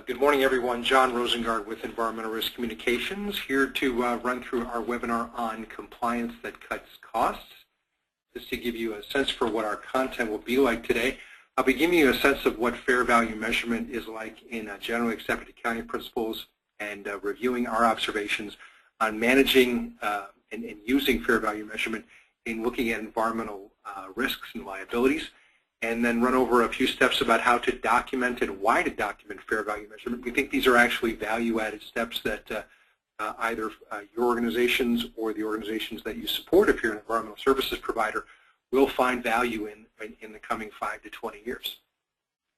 Good morning, everyone. John Rosengard with Environmental Risk Communications, here to run through our webinar on compliance that cuts costs. Just to give you a sense for what our content will be like today, I'll be giving you a sense of what fair value measurement is like in generally accepted accounting principles and reviewing our observations on managing and using fair value measurement in looking at environmental risks and liabilities, and then run over a few steps about how to document and why to document fair value measurement. We think these are actually value-added steps that either your organizations or the organizations that you support, if you're an environmental services provider, will find value in the coming 5 to 20 years.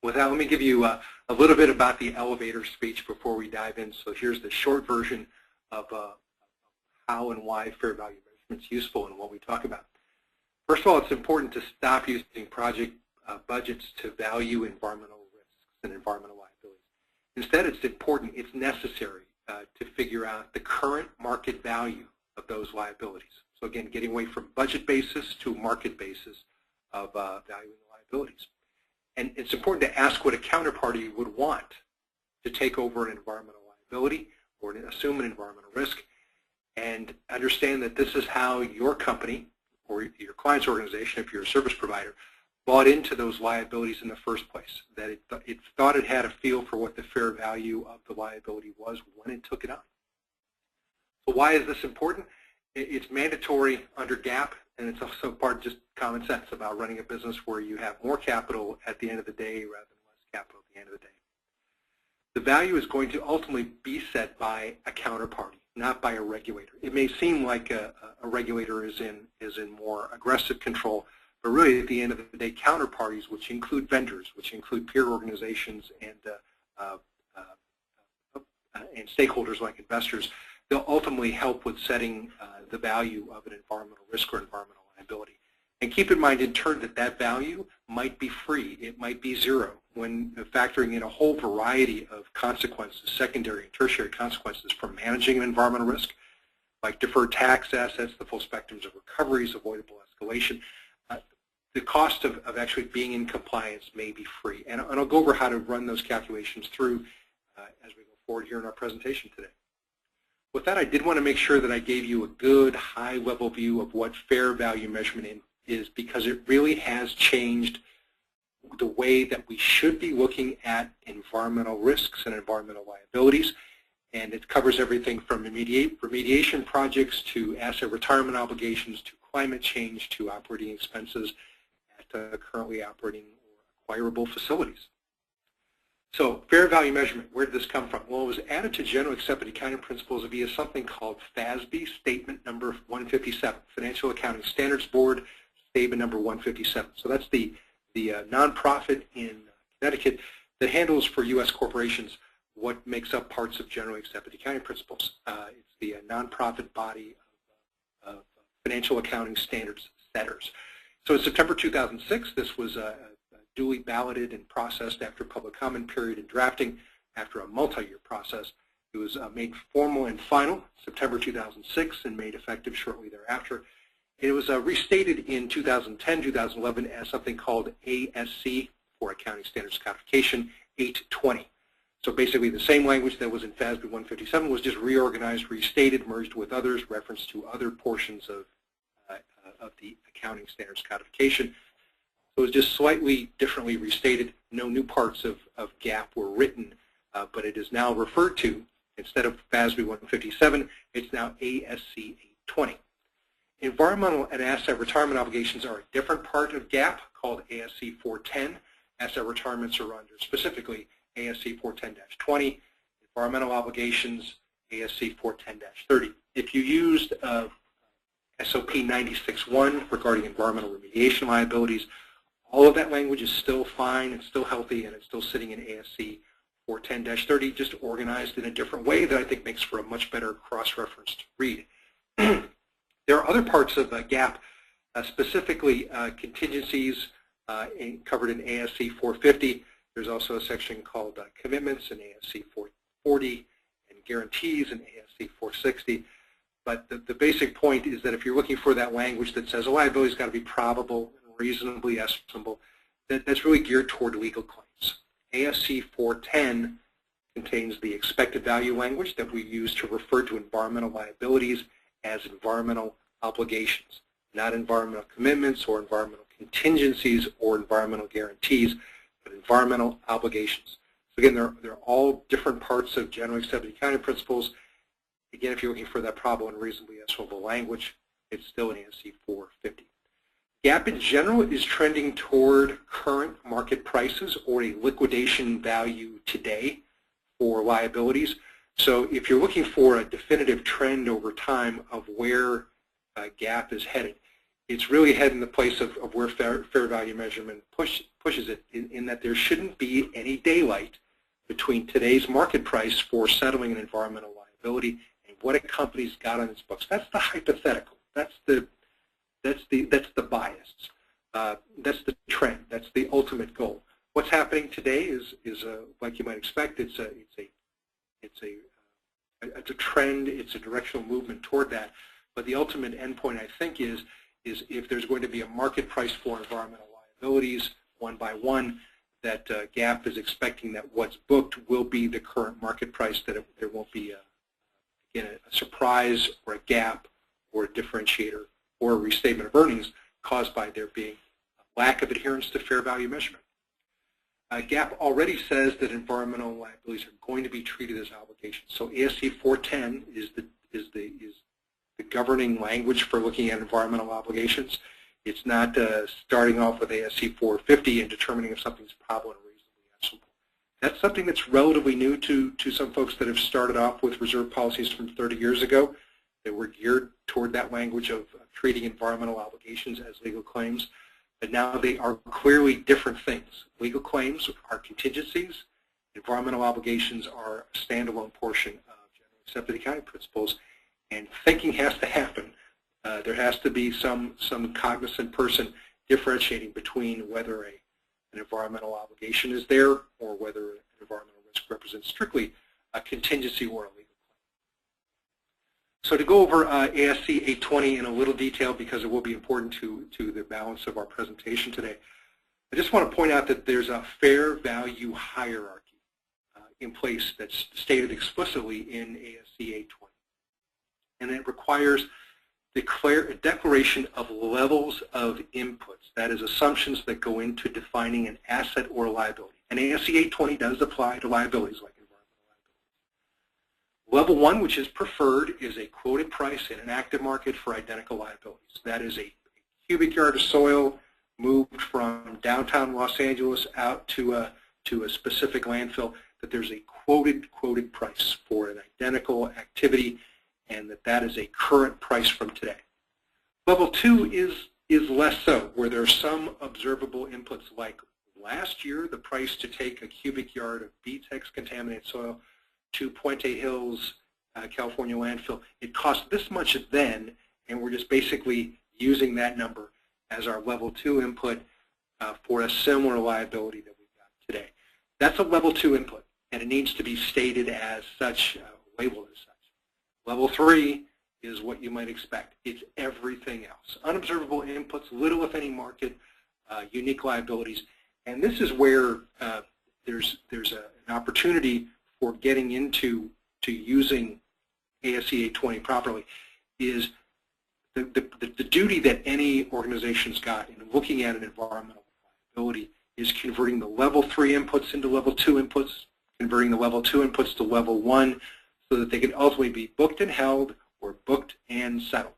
With that, let me give you a little bit about the elevator speech before we dive in. So here's the short version of how and why fair value measurement is useful and what we talk about. First of all, it's important to stop using project budgets to value environmental risks and environmental liabilities. Instead, it's necessary to figure out the current market value of those liabilities. So again, getting away from budget basis to market basis of valuing the liabilities. And it's important to ask what a counterparty would want to take over an environmental liability or to assume an environmental risk, and understand that this is how your company or your client's organization, if you're a service provider, bought into those liabilities in the first place, that it thought it had a feel for what the fair value of the liability was when it took it on. So why is this important? It's mandatory under GAAP, and it's also part of just common sense about running a business where you have more capital at the end of the day rather than less capital at the end of the day. The value is going to ultimately be set by a counterparty, not by a regulator. It may seem like a regulator is in more aggressive control, but really, at the end of the day, counterparties, which include vendors, which include peer organizations and stakeholders like investors, they'll ultimately help with setting the value of an environmental risk or environmental liability. And keep in mind, in turn, that value might be free. It might be zero when factoring in a whole variety of consequences, secondary and tertiary consequences from managing an environmental risk, like deferred tax assets, the full spectrums of recoveries, avoidable escalation. The cost of actually being in compliance may be free. And I'll go over how to run those calculations through as we go forward here in our presentation today. With that, I did want to make sure that I gave you a good high-level view of what fair value measurement is, because it really has changed the way that we should be looking at environmental risks and environmental liabilities. And it covers everything from remediation projects to asset retirement obligations to climate change to operating expenses at currently operating or acquirable facilities. So fair value measurement, where did this come from? Well, it was added to general accepted accounting principles via something called FASB Statement Number 157, Financial Accounting Standards Board Statement Number 157. So that's the nonprofit in Connecticut that handles for U.S. corporations what makes up parts of generally accepted accounting principles. It's the nonprofit body of financial accounting standards setters. So in September 2006, this was duly balloted and processed after public comment period and drafting. After a multi-year process, it was made formal and final September 2006 and made effective shortly thereafter. It was restated in 2010, 2011 as something called ASC, for Accounting Standards Codification 820. So basically the same language that was in FASB 157 was just reorganized, restated, merged with others, reference to other portions of the Accounting Standards Codification. So it was just slightly differently restated. No new parts of GAAP were written, but it is now referred to, instead of FASB 157, it's now ASC 820. Environmental and asset retirement obligations are a different part of GAAP called ASC 410. Asset retirements are under specifically ASC 410-20, environmental obligations, ASC 410-30. If you used SOP 96.1 regarding environmental remediation liabilities, all of that language is still fine, it's still healthy, and it's still sitting in ASC 410-30, just organized in a different way that I think makes for a much better cross-referenced read. There are other parts of GAAP, specifically contingencies covered in ASC 450. There's also a section called commitments in ASC 440 and guarantees in ASC 460. But the basic point is that if you're looking for that language that says a liability's got to be probable and reasonably estimable, that's really geared toward legal claims. ASC 410 contains the expected value language that we use to refer to environmental liabilities as environmental obligations, not environmental commitments or environmental contingencies or environmental guarantees, but environmental obligations. So again, they're all different parts of generally accepted accounting principles. Again, if you're looking for that probable and reasonably estimable language, it's still in ESC 450. GAAP in general is trending toward current market prices or a liquidation value today for liabilities. So if you're looking for a definitive trend over time of where GAAP is headed, it's really headed in the place of where fair value measurement pushes it, in that there shouldn't be any daylight between today's market price for settling an environmental liability and what a company's got on its books. That's the hypothetical. That's the bias. That's the trend. That's the ultimate goal. What's happening today is like you might expect. It's a trend. It's a directional movement toward that. But the ultimate endpoint, I think, is if there's going to be a market price for environmental liabilities, one by one, that GAAP is expecting that what's booked will be the current market price, that there won't be again, a surprise or a gap or a differentiator or a restatement of earnings caused by there being a lack of adherence to fair value measurement. GAAP already says that environmental liabilities are going to be treated as obligations. So ESC 410 is the governing language for looking at environmental obligations. It's not starting off with ESC 450 and determining if something's probable and reasonably estimable. That's something that's relatively new to some folks that have started off with reserve policies from 30 years ago that were geared toward that language of treating environmental obligations as legal claims. But now they are clearly different things. Legal claims are contingencies. Environmental obligations are a standalone portion of generally accepted accounting principles. And thinking has to happen. There has to be some cognizant person differentiating between whether an environmental obligation is there or whether an environmental risk represents strictly a contingency or a legal claim. So to go over ASC 820 in a little detail, because it will be important to the balance of our presentation today, I just want to point out that there's a fair value hierarchy in place that's stated explicitly in ASC 820. And it requires a declaration of levels of inputs, that is, assumptions that go into defining an asset or a liability. And ASC 820 does apply to liabilities like environmental liabilities. Level 1, which is preferred, is a quoted price in an active market for identical liabilities. That is a cubic yard of soil moved from downtown Los Angeles out to a specific landfill, that there's a quoted price for an identical activity, and that is a current price from today. Level 2 is less so, where there are some observable inputs, like last year the price to take a cubic yard of BTEX contaminated soil to Puente Hills, California landfill. It cost this much then, and we're just basically using that number as our level 2 input for a similar liability that we've got today. That's a level 2 input, and it needs to be stated as such, labeled as such. Level 3 is what you might expect. It's everything else. Unobservable inputs, little if any market, unique liabilities. And this is where there's an opportunity for getting into using ASC 820 properly, is the duty that any organization's got in looking at an environmental liability is converting the level 3 inputs into level 2 inputs, converting the level 2 inputs to level 1, so that they can ultimately be booked and held or booked and settled.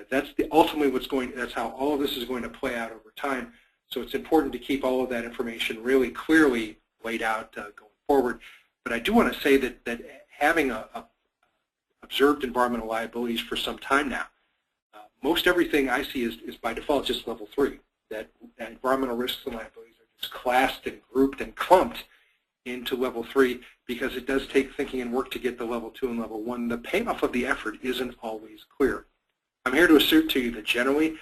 That's how all of this is going to play out over time. So it's important to keep all of that information really clearly laid out going forward. But I do want to say that having observed environmental liabilities for some time now, most everything I see is by default just level 3. That environmental risks and liabilities are just classed and grouped and clumped into level 3, because it does take thinking and work to get to level 2 and level 1. The payoff of the effort isn't always clear. I'm here to assert to you that generally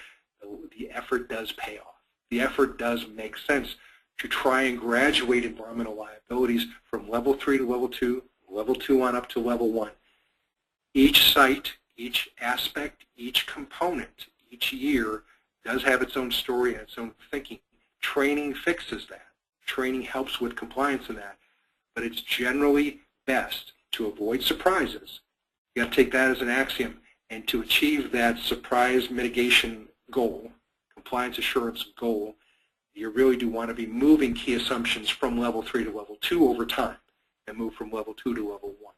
the effort does pay off. The effort does make sense to try and graduate environmental liabilities from level 3 to level 2 on up to level 1. Each site, each aspect, each component, each year does have its own story and its own thinking. Training fixes that. Training helps with compliance in that. but it's generally best to avoid surprises. You got to take that as an axiom, and to achieve that surprise mitigation goal, compliance assurance goal, you really do want to be moving key assumptions from level 3 to level 2 over time, and move from level 2 to level 1.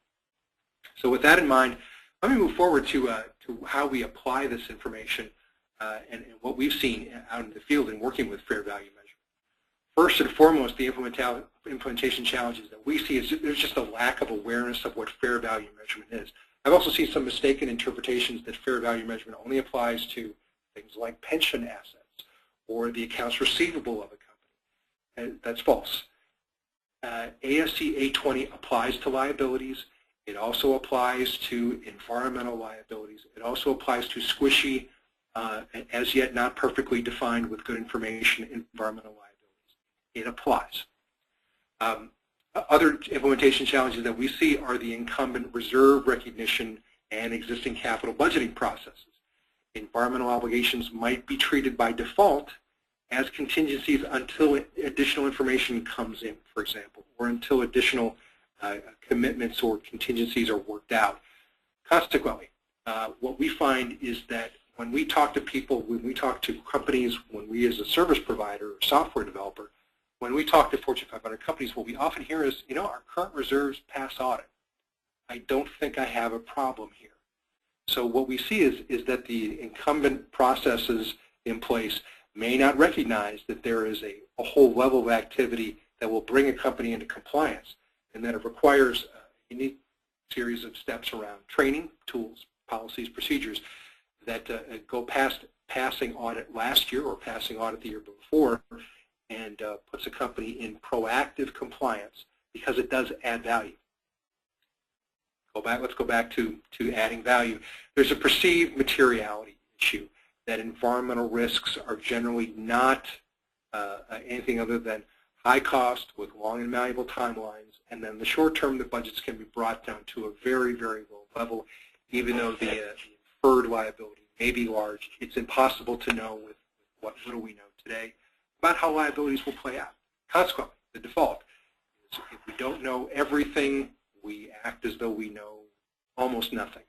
So with that in mind, let me move forward to how we apply this information and what we've seen out in the field in working with fair value measurement. First and foremost, the implementation challenges that we see is there's just a lack of awareness of what fair value measurement is. I've also seen some mistaken interpretations that fair value measurement only applies to things like pension assets or the accounts receivable of a company. And that's false. ASC 820 applies to liabilities. It also applies to environmental liabilities. It also applies to squishy, as yet not perfectly defined with good information, environmental liabilities. It applies. Other implementation challenges that we see are the incumbent reserve recognition and existing capital budgeting processes. Environmental obligations might be treated by default as contingencies until additional information comes in, for example, or until additional commitments or contingencies are worked out. Consequently, what we find is that when we talk to people, when we talk to companies, when we as a service provider or software developer, when we talk to Fortune 500 companies, what we often hear is, you know, our current reserves pass audit. I don't think I have a problem here. So what we see is that the incumbent processes in place may not recognize that there is a whole level of activity that will bring a company into compliance, and that it requires a unique series of steps around training, tools, policies, procedures that go past passing audit last year or passing audit the year before, and puts a company in proactive compliance because it does add value. Let's go back to adding value. There's a perceived materiality issue that environmental risks are generally not anything other than high cost with long and malleable timelines, and then the short term, the budgets can be brought down to a very, very low level, even though the inferred liability may be large. It's impossible to know with what little we know today about how liabilities will play out. Consequently, the default is if we don't know everything, we act as though we know almost nothing,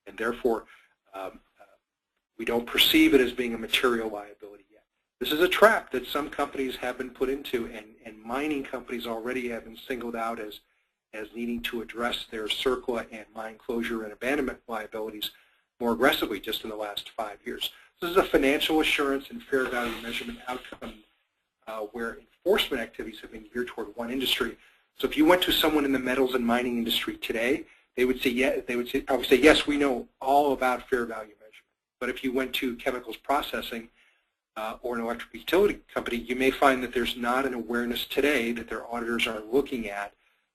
and therefore we don't perceive it as being a material liability yet. This is a trap that some companies have been put into, and mining companies already have been singled out as needing to address their CERCLA and mine closure and abandonment liabilities more aggressively just in the last 5 years. This is a financial assurance and fair value measurement outcome where enforcement activities have been geared toward one industry. So if you went to someone in the metals and mining industry today, they would say, yeah, probably say, yes, we know all about fair value measurement. But if you went to chemicals processing or an electric utility company, you may find that there's not an awareness today that their auditors are looking at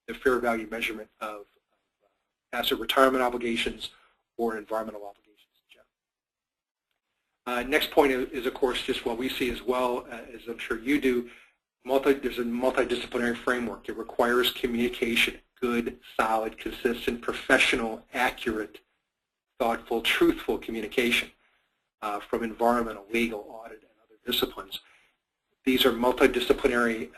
the fair value measurement of asset retirement obligations or environmental obligations. Next point is, of course, just what we see as well, as I'm sure you do, there's a multidisciplinary framework. It requires communication, good, solid, consistent, professional, accurate, thoughtful, truthful communication from environmental, legal, audit, and other disciplines. These are multidisciplinary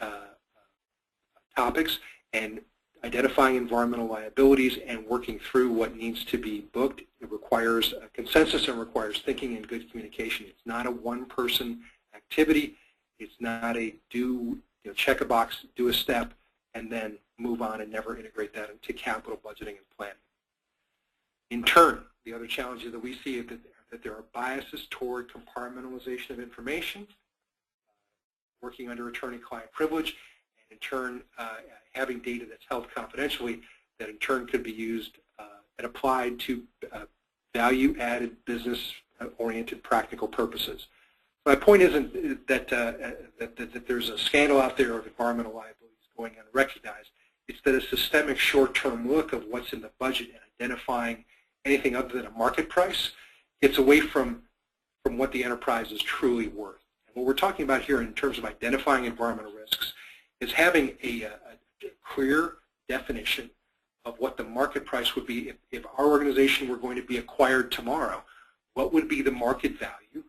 topics, and identifying environmental liabilities and working through what needs to be booked, it requires a consensus and requires thinking and good communication. It's not a one-person activity. It's not a check a box, do a step, and then move on and never integrate that into capital budgeting and planning. In turn, the other challenges that we see is that there are biases toward compartmentalization of information, working under attorney-client privilege, and in turn having data that's held confidentially that in turn could be used and applied to value-added, business-oriented, practical purposes. My point isn't that there's a scandal out there of environmental liabilities going unrecognized. It's that a systemic short-term look of what's in the budget and identifying anything other than a market price gets away from what the enterprise is truly worth. And what we're talking about here in terms of identifying environmental risks is having a clear definition of what the market price would be if our organization were going to be acquired tomorrow. What would be the market value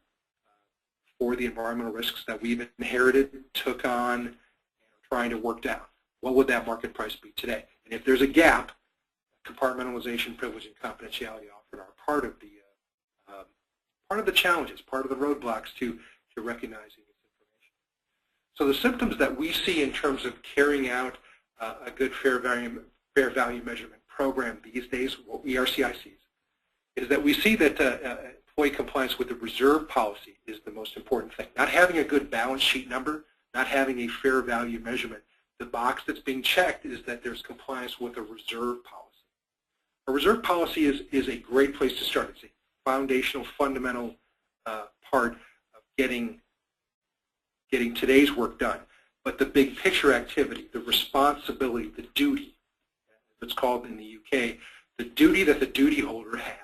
for the environmental risks that we've inherited, took on, and are trying to work down? what would that market price be today? And if there's a gap, compartmentalization, privilege, and confidentiality often are part of the challenges, part of the roadblocks to recognizing this information. So the symptoms that we see in terms of carrying out a good fair value measurement program these days, what ERCI sees, is that we see that employee compliance with the reserve policy is the most important thing. Not having a good balance sheet number, not having a fair value measurement. The box that's being checked is that there's compliance with a reserve policy. A reserve policy is a great place to start. It's a foundational, fundamental part of getting today's work done. But the big picture activity, the responsibility, the duty, as it's called in the UK, the duty that the duty holder has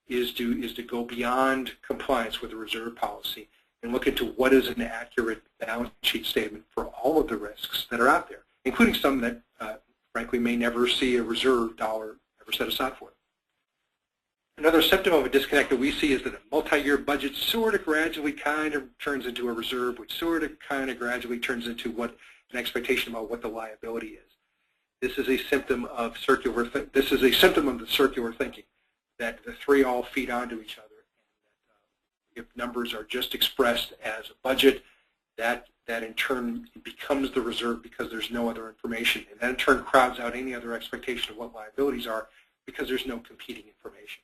is to go beyond compliance with the reserve policy and look into what is an accurate balance sheet statement for all of the risks that are out there, including some that, frankly, may never see a reserve dollar ever set aside for it. Another symptom of a disconnect that we see is that a multi-year budget sort of gradually kind of turns into a reserve, which sort of kind of gradually turns into what an expectation about what the liability is. This is a symptom of the circular thinking, that the three all feed onto each other. And that, if numbers are just expressed as a budget, that in turn becomes the reserve because there's no other information. And that in turn crowds out any other expectation of what liabilities are because there's no competing information.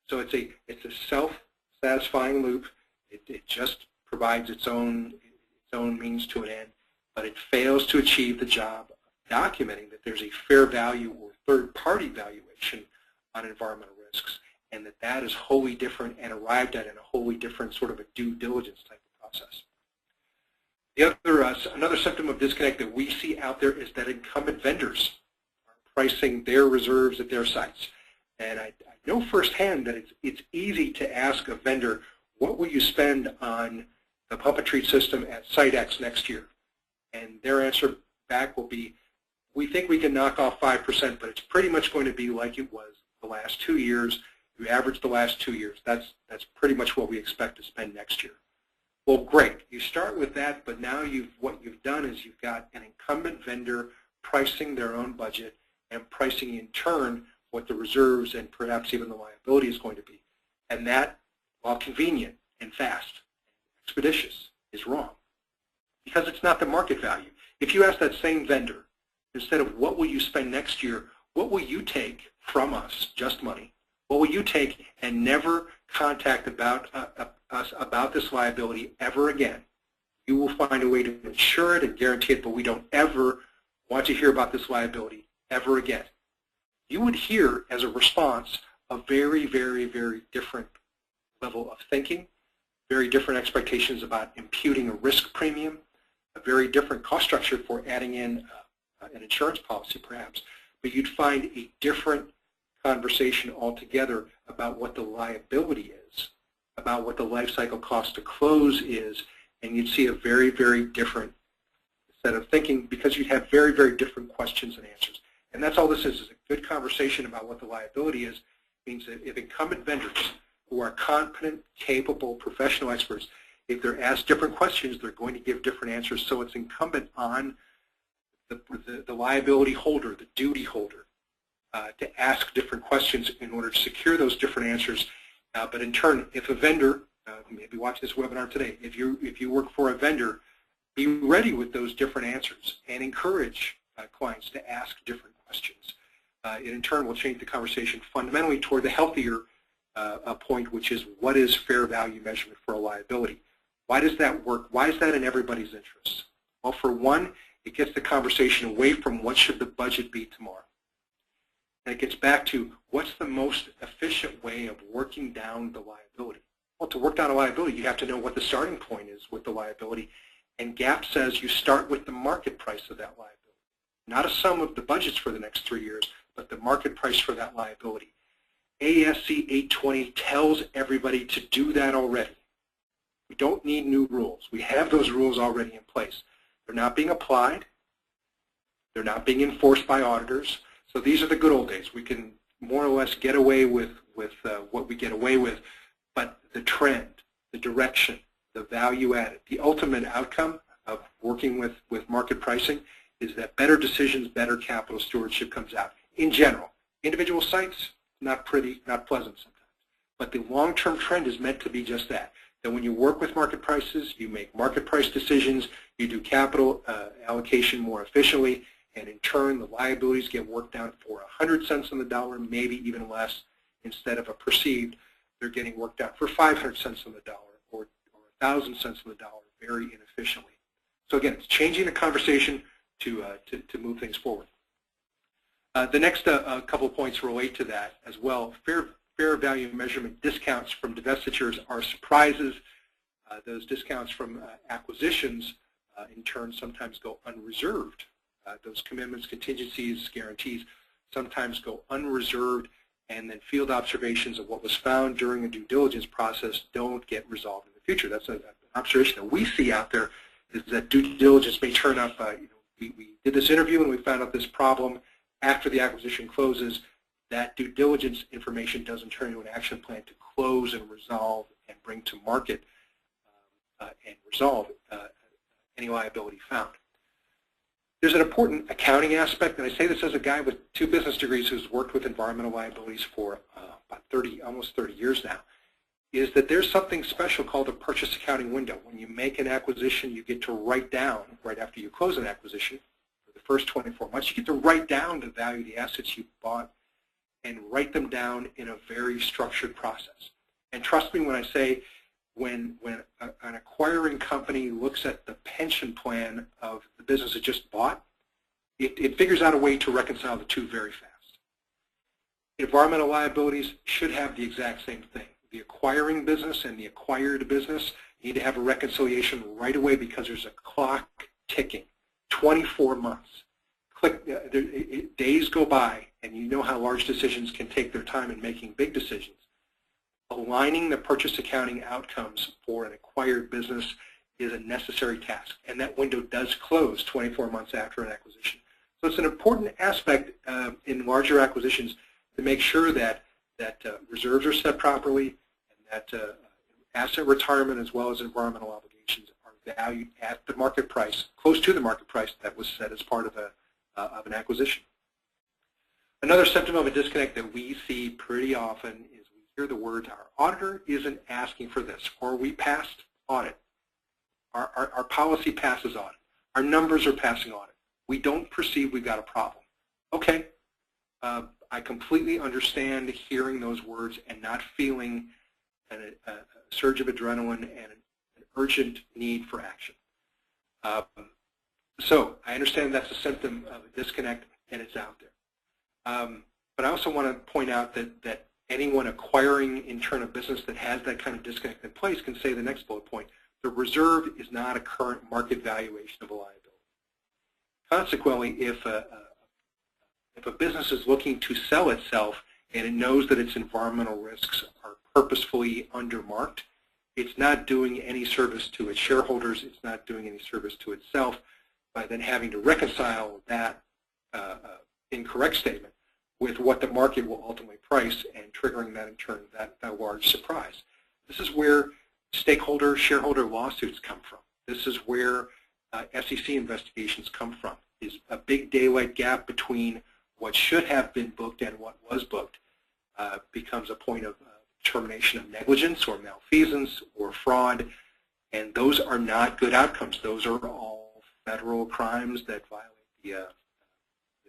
So it's a self-satisfying loop. It just provides its own means to an end, but it fails to achieve the job of documenting that there's a fair value or third-party valuation on environmental risks, and that is wholly different and arrived at in a wholly different sort of a due diligence type of process. Another symptom of disconnect that we see out there is that incumbent vendors are pricing their reserves at their sites. And I know firsthand that it's easy to ask a vendor, what will you spend on the pump and treat system at Site X next year? And their answer back will be, we think we can knock off 5%, but it's pretty much going to be like it was the last 2 years. You average the last 2 years. That's pretty much what we expect to spend next year. Well, great. You start with that, but now what you've done is you've got an incumbent vendor pricing their own budget and pricing in turn what the reserves and perhaps even the liability is going to be. And that, while convenient and fast, expeditious, is wrong because it's not the market value. If you ask that same vendor, instead of what will you spend next year, what will you take from us, just money, what will you take and never contact us about this liability ever again? You will find a way to insure it and guarantee it, but we don't ever want to hear about this liability ever again. You would hear as a response a very, very, very different level of thinking, very different expectations about imputing a risk premium, a very different cost structure for adding in an insurance policy perhaps, but you'd find a different conversation altogether about what the liability is, about what the life cycle cost to close is, and you'd see a very, very different set of thinking because you'd have very, very different questions and answers. And that's all this is a good conversation about what the liability is. Means that if incumbent vendors who are competent, capable, professional experts, if they're asked different questions, they're going to give different answers. So it's incumbent on the liability holder, the duty holder, to ask different questions in order to secure those different answers. But in turn, if a vendor, maybe watch this webinar today, if you work for a vendor, be ready with those different answers and encourage clients to ask different questions. It in turn will change the conversation fundamentally toward the healthier point, which is what is fair value measurement for a liability? Why does that work? Why is that in everybody's interest? Well, for one, it gets the conversation away from what should the budget be tomorrow. And it gets back to what's the most efficient way of working down the liability. Well, to work down a liability, you have to know what the starting point is with the liability. And GAAP says you start with the market price of that liability. Not a sum of the budgets for the next 3 years, but the market price for that liability. ASC 820 tells everybody to do that already. We don't need new rules. We have those rules already in place. They're not being applied. They're not being enforced by auditors. So these are the good old days. We can more or less get away with what we get away with, but the trend, the direction, the value added, the ultimate outcome of working with market pricing is that better decisions, better capital stewardship comes out. In general, individual sites, not pretty, not pleasant sometimes. But the long-term trend is meant to be just that. That when you work with market prices, you make market price decisions, you do capital allocation more efficiently, and in turn, the liabilities get worked out for 100 cents on the dollar, maybe even less, instead of a perceived, they're getting worked out for 500 cents on the dollar or 1,000 cents on the dollar very inefficiently. So again, it's changing the conversation to move things forward. The next couple of points relate to that as well. Fair value measurement discounts from divestitures are surprises. Those discounts from acquisitions, in turn, sometimes go unreserved. Those commitments, contingencies, guarantees sometimes go unreserved, and then field observations of what was found during a due diligence process don't get resolved in the future. That's an observation that we see out there, is that due diligence may turn up, we did this interview and we found out this problem. After the acquisition closes, that due diligence information doesn't turn into an action plan to close and resolve and bring to market and resolve any liability found. There's an important accounting aspect, and I say this as a guy with 2 business degrees who's worked with environmental liabilities for about almost 30 years now, is that there's something special called a purchase accounting window. When you make an acquisition, you get to write down, right after you close an acquisition, for the first 24 months, you get to write down the value of the assets you bought and write them down in a very structured process. And trust me when I say, when an acquiring company looks at the pension plan of the business it just bought, it figures out a way to reconcile the two very fast. Environmental liabilities should have the exact same thing. The acquiring business and the acquired business need to have a reconciliation right away because there's a clock ticking. 24 months. Days go by, and you know how large decisions can take their time in making big decisions. Aligning the purchase accounting outcomes for an acquired business is a necessary task, and that window does close 24 months after an acquisition. So it's an important aspect in larger acquisitions to make sure that reserves are set properly and that asset retirement as well as environmental obligations are valued at the market price, close to the market price that was set as part of an acquisition. Another symptom of a disconnect that we see pretty often is we hear the words, our auditor isn't asking for this, or we passed audit. Our policy passes audit. Our numbers are passing audit. We don't perceive we've got a problem. Okay, I completely understand hearing those words and not feeling a surge of adrenaline and an urgent need for action. So I understand that's a symptom of a disconnect, and it's out there. But I also want to point out that anyone acquiring in turn a business that has that kind of disconnect in place can say the next bullet point, the reserve is not a current market valuation of a liability. Consequently, if a business is looking to sell itself and it knows that its environmental risks are purposefully undermarked, it's not doing any service to its shareholders, it's not doing any service to itself by then having to reconcile that incorrect statement with what the market will ultimately price and triggering that in turn that large surprise. This is where stakeholder, shareholder lawsuits come from. This is where SEC investigations come from, is a big daylight gap between what should have been booked and what was booked becomes a point of determination of negligence or malfeasance or fraud, and those are not good outcomes. Those are all federal crimes that violate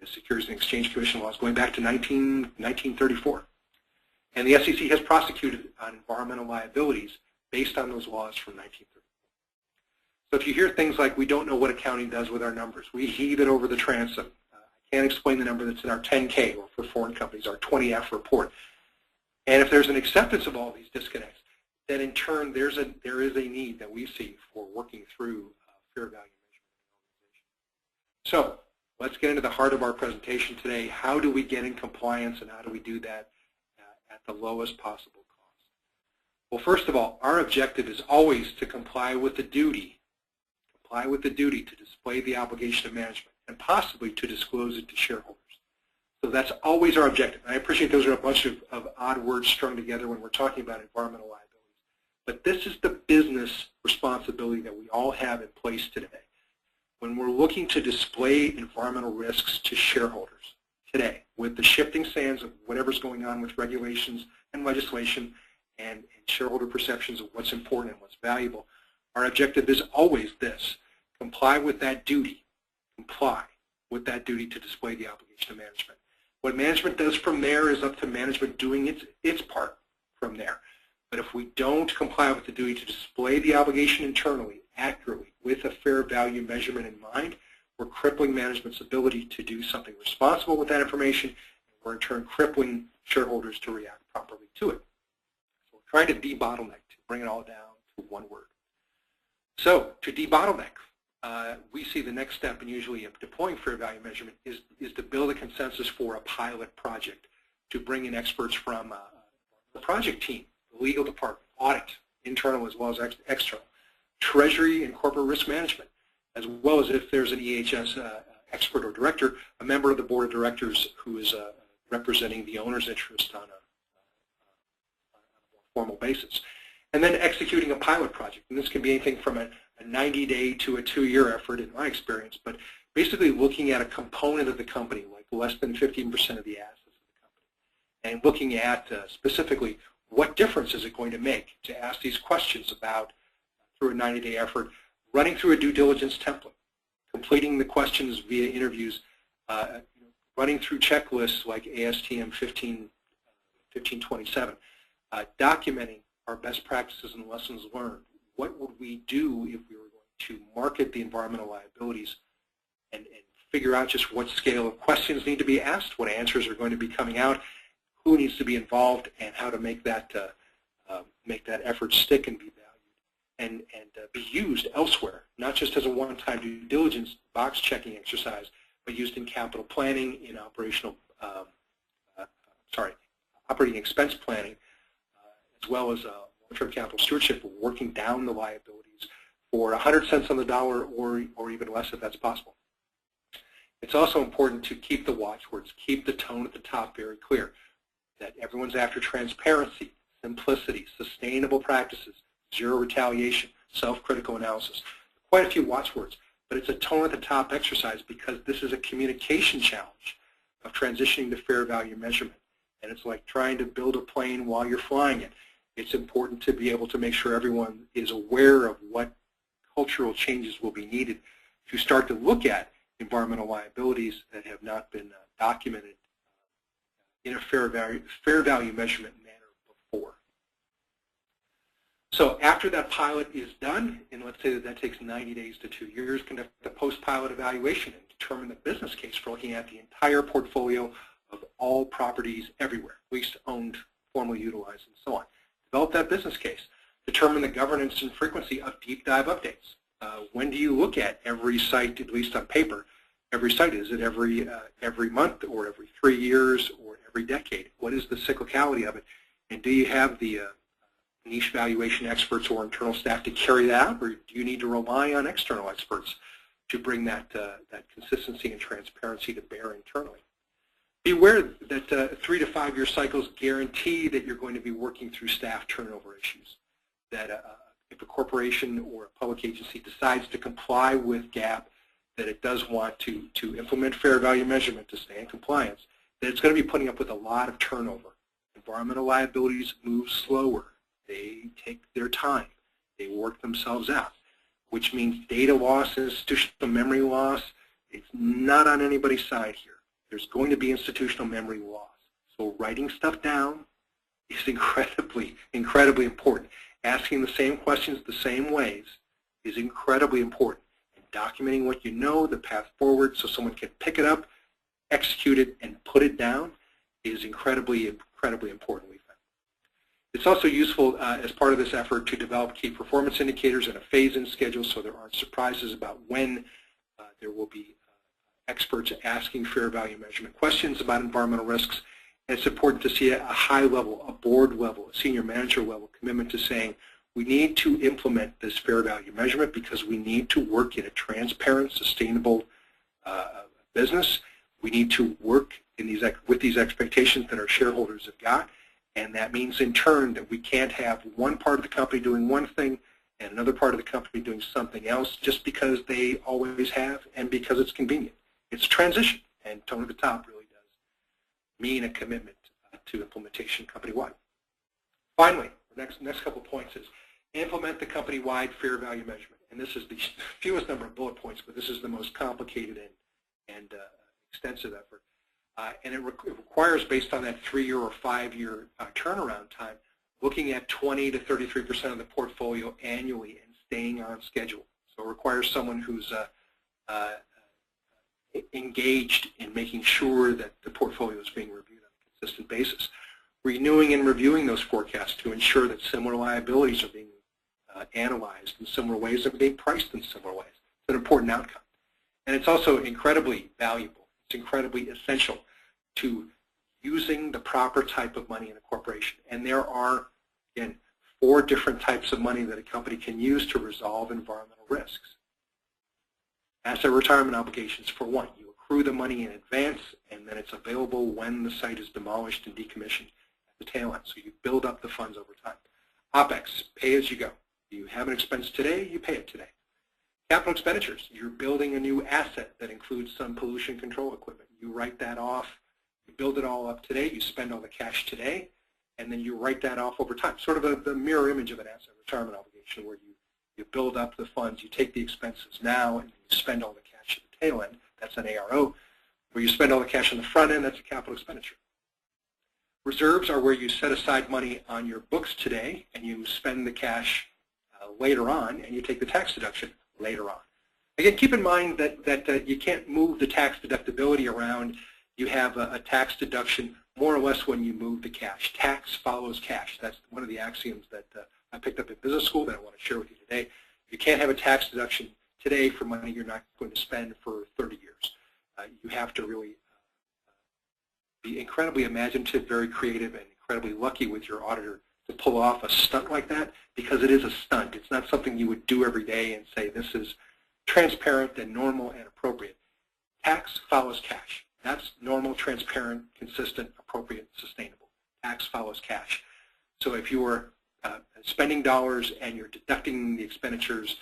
the Securities and Exchange Commission laws going back to 1934. And the SEC has prosecuted on environmental liabilities based on those laws from 1934. So if you hear things like, we don't know what accounting does with our numbers, we heave it over the transom, I can't explain the number that's in our 10K, or for foreign companies, our 20F report. And if there's an acceptance of all these disconnects, then in turn there is a need that we see for working through fair value measurement. So let's get into the heart of our presentation today. How do we get in compliance, and how do we do that at the lowest possible cost? Well, first of all, our objective is always to comply with the duty to display the obligation of management and possibly to disclose it to shareholders. So that's always our objective. And I appreciate those are a bunch of odd words strung together when we're talking about environmental liabilities. But this is the business responsibility that we all have in place today. when we're looking to display environmental risks to shareholders today, with the shifting sands of whatever's going on with regulations and legislation and shareholder perceptions of what's important and what's valuable, our objective is always this: comply with that duty to display the obligation of management. What management does from there is up to management doing its part from there. But if we don't comply with the duty to display the obligation internally, accurately, with a fair value measurement in mind, we're crippling management's ability to do something responsible with that information, and we're in turn crippling shareholders to react properly to it. So we're trying to de-bottleneck, to bring it all down to one word. So to de-bottleneck, we see the next step in usually deploying fair value measurement is to build a consensus for a pilot project, to bring in experts from the project team, the legal department, audit, internal as well as external, treasury and corporate risk management, as well as if there's an EHS expert or director, a member of the board of directors who is representing the owner's interest on a more formal basis. And then executing a pilot project. And this can be anything from a 90-day to a 2-year effort in my experience, but basically looking at a component of the company, like less than 15% of the assets of the company, and looking at specifically what difference is it going to make to ask these questions about, through a 90-day effort, running through a due diligence template, completing the questions via interviews, running through checklists like ASTM 1527, documenting our best practices and lessons learned. What would we do if we were going to market the environmental liabilities and figure out just what scale of questions need to be asked, what answers are going to be coming out, who needs to be involved, and how to make that effort stick and be valued and be used elsewhere, not just as a one-time due diligence box-checking exercise, but used in capital planning, in operating expense planning, as well as long-term capital stewardship, working down the liabilities for 100 cents on the dollar or even less if that's possible. It's also important to keep the watchwords, keep the tone at the top very clear, that everyone's after transparency, simplicity, sustainable practices, zero retaliation, self-critical analysis. Quite a few watchwords, but it's a tone at the top exercise because this is a communication challenge of transitioning to fair value measurement. And it's like trying to build a plane while you're flying it. It's important to be able to make sure everyone is aware of what cultural changes will be needed to start to look at environmental liabilities that have not been documented in a fair value measurement manner before. So after that pilot is done, and let's say that takes 90 days to 2 years, conduct the post-pilot evaluation and determine the business case for looking at the entire portfolio of all properties everywhere, leased, owned, formerly utilized, and so on. Develop that business case. Determine the governance and frequency of deep dive updates. When do you look at every site, at least on paper, every site? Is it every month or every 3 years or every decade? What is the cyclicality of it? And do you have the niche valuation experts or internal staff to carry that out, or do you need to rely on external experts to bring that consistency and transparency to bear internally? Be aware that 3 to 5 year cycles guarantee that you're going to be working through staff turnover issues. That if a corporation or a public agency decides to comply with GAAP, that it does want to implement fair value measurement to stay in compliance, that it's going to be putting up with a lot of turnover. Environmental liabilities move slower. They take their time. They work themselves out, which means data loss, institutional memory loss. It's not on anybody's side here. There's going to be institutional memory loss. So writing stuff down is incredibly, incredibly important. Asking the same questions the same ways is incredibly important. And documenting what you know, the path forward, so someone can pick it up, execute it, and put it down is incredibly, incredibly important, we found. It's also useful as part of this effort to develop key performance indicators and a phase-in schedule so there aren't surprises about when there will be experts asking fair value measurement questions about environmental risks. And it's important to see a high level, a board level, a senior manager level commitment to saying we need to implement this fair value measurement because we need to work in a transparent, sustainable business. We need to work with these expectations that our shareholders have got, and that means in turn that we can't have one part of the company doing one thing and another part of the company doing something else just because they always have and because it's convenient. It's transition, and tone at the top really does mean a commitment to implementation company-wide. Finally, the next couple points is implement the company-wide fair value measurement. And this is the fewest number of bullet points, but this is the most complicated and extensive effort. And it requires, based on that 3-year or 5-year turnaround time, looking at 20 to 33% of the portfolio annually and staying on schedule. So it requires someone who's engaged in making sure that the portfolio is being reviewed on a consistent basis. Renewing and reviewing those forecasts to ensure that similar liabilities are being analyzed in similar ways and being priced in similar ways. It's an important outcome. And it's also incredibly valuable. It's incredibly essential to using the proper type of money in a corporation. And there are, again, 4 different types of money that a company can use to resolve environmental risks. Asset retirement obligations, for one. You accrue the money in advance, and then it's available when the site is demolished and decommissioned at the tail end. So you build up the funds over time. OPEX, pay as you go. You have an expense today, you pay it today. Capital expenditures, you're building a new asset that includes some pollution control equipment. You write that off, you build it all up today, you spend all the cash today, and then you write that off over time. Sort of the mirror image of an asset retirement obligation where you build up the funds, you take the expenses now, and you spend all the cash at the tail end. That's an ARO. Where you spend all the cash on the front end, that's a capital expenditure. Reserves are where you set aside money on your books today, and you spend the cash later on, and you take the tax deduction later on. Again, keep in mind that you can't move the tax deductibility around. You have a tax deduction more or less when you move the cash. Tax follows cash. That's one of the axioms that I picked up in business school that I want to share with you today. You can't have a tax deduction today for money you're not going to spend for 30 years. You have to really be incredibly imaginative, very creative, and incredibly lucky with your auditor to pull off a stunt like that, because it is a stunt. It's not something you would do every day and say this is transparent and normal and appropriate. Tax follows cash. That's normal, transparent, consistent, appropriate, sustainable. Tax follows cash. So if you are spending dollars and you're deducting the expenditures,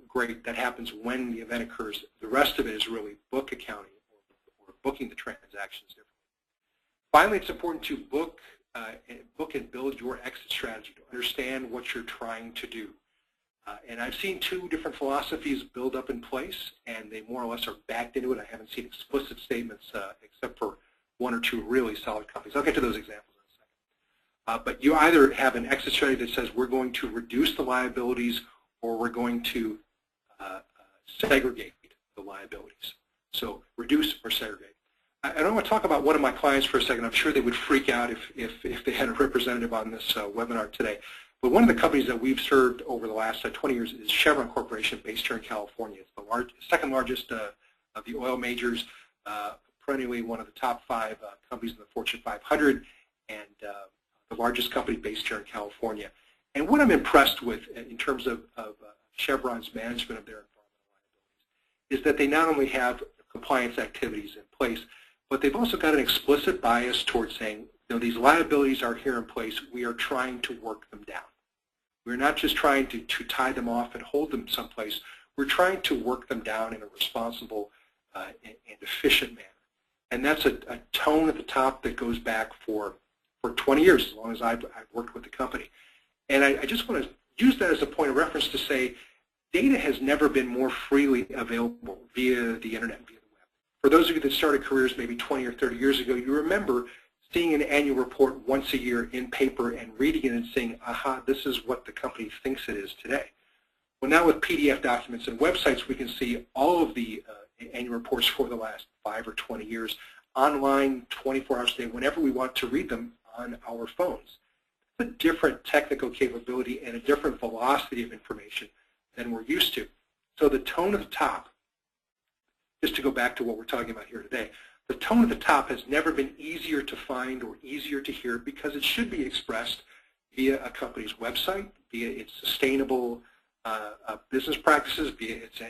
great, that happens when the event occurs. The rest of it is really book accounting or booking the transactions differently. Finally, it's important to book and build your exit strategy to understand what you're trying to do. And I've seen 2 different philosophies build up in place, and they more or less are backed into it. I haven't seen explicit statements except for 1 or 2 really solid companies. I'll get to those examples in a second. But you either have an exit strategy that says we're going to reduce the liabilities or we're going to segregate the liabilities. So reduce or segregate. I don't want to talk about one of my clients for a second. I'm sure they would freak out if they had a representative on this webinar today. But one of the companies that we've served over the last 20 years is Chevron Corporation, based here in California. It's the second largest of the oil majors, perennially one of the top 5 companies in the Fortune 500, and the largest company based here in California. And what I'm impressed with in terms of Chevron's management of their environmental liabilities is that they not only have compliance activities in place, but they've also got an explicit bias towards saying, you know, these liabilities are here in place. We are trying to work them down. We're not just trying to tie them off and hold them someplace. We're trying to work them down in a responsible and efficient manner. And that's a tone at the top that goes back for 20 years, as long as I've worked with the company. And I just want to use that as a point of reference to say data has never been more freely available via the internet and via the web. For those of you that started careers maybe 20 or 30 years ago, you remember seeing an annual report once a year in paper and reading it and saying, aha, this is what the company thinks it is today. Well, now with PDF documents and websites, we can see all of the annual reports for the last 5 or 20 years online 24 hours a day whenever we want to read them on our phones. It's a different technical capability and a different velocity of information than we're used to. So the tone at the top, just to go back to what we're talking about here today, the tone at the top has never been easier to find or easier to hear because it should be expressed via a company's website, via its sustainable business practices, via its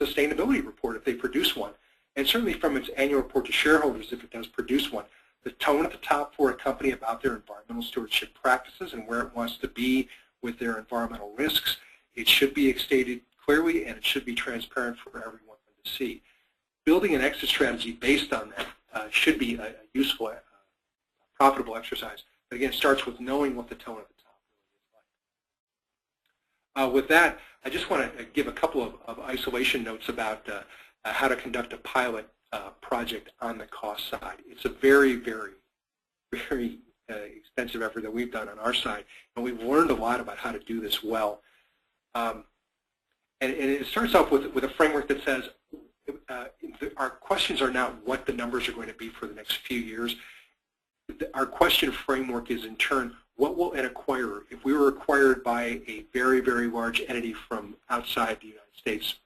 sustainability report if they produce one, and certainly from its annual report to shareholders if it does produce one. The tone at the top for a company about their environmental stewardship practices and where it wants to be with their environmental risks, it It should be stated clearly, and it should be transparent for everyone to see. Building an exit strategy based on that should be a useful, profitable exercise. But again, it starts with knowing what the tone at the top really is like. With that, I just want to give a couple of isolation notes about how to conduct a pilot project on the cost side. It's a very, very, very extensive effort that we've done on our side, and we've learned a lot about how to do this well. And it starts off with a framework that says our questions are not what the numbers are going to be for the next few years. Our question framework is, in turn, what will an acquirer, if we were acquired by a very, very large entity from outside the United States,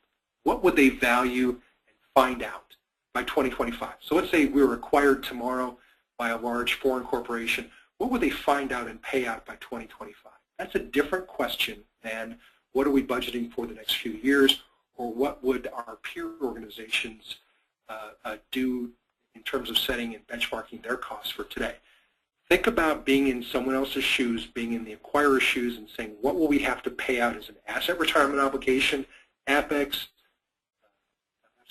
what would they value and find out by 2025? So let's say we were acquired tomorrow by a large foreign corporation. What would they find out and pay out by 2025? That's a different question than what are we budgeting for the next few years, or what would our peer organizations do in terms of setting and benchmarking their costs for today. Think about being in someone else's shoes, being in the acquirer's shoes, and saying, what will we have to pay out as an asset retirement obligation, CapEx,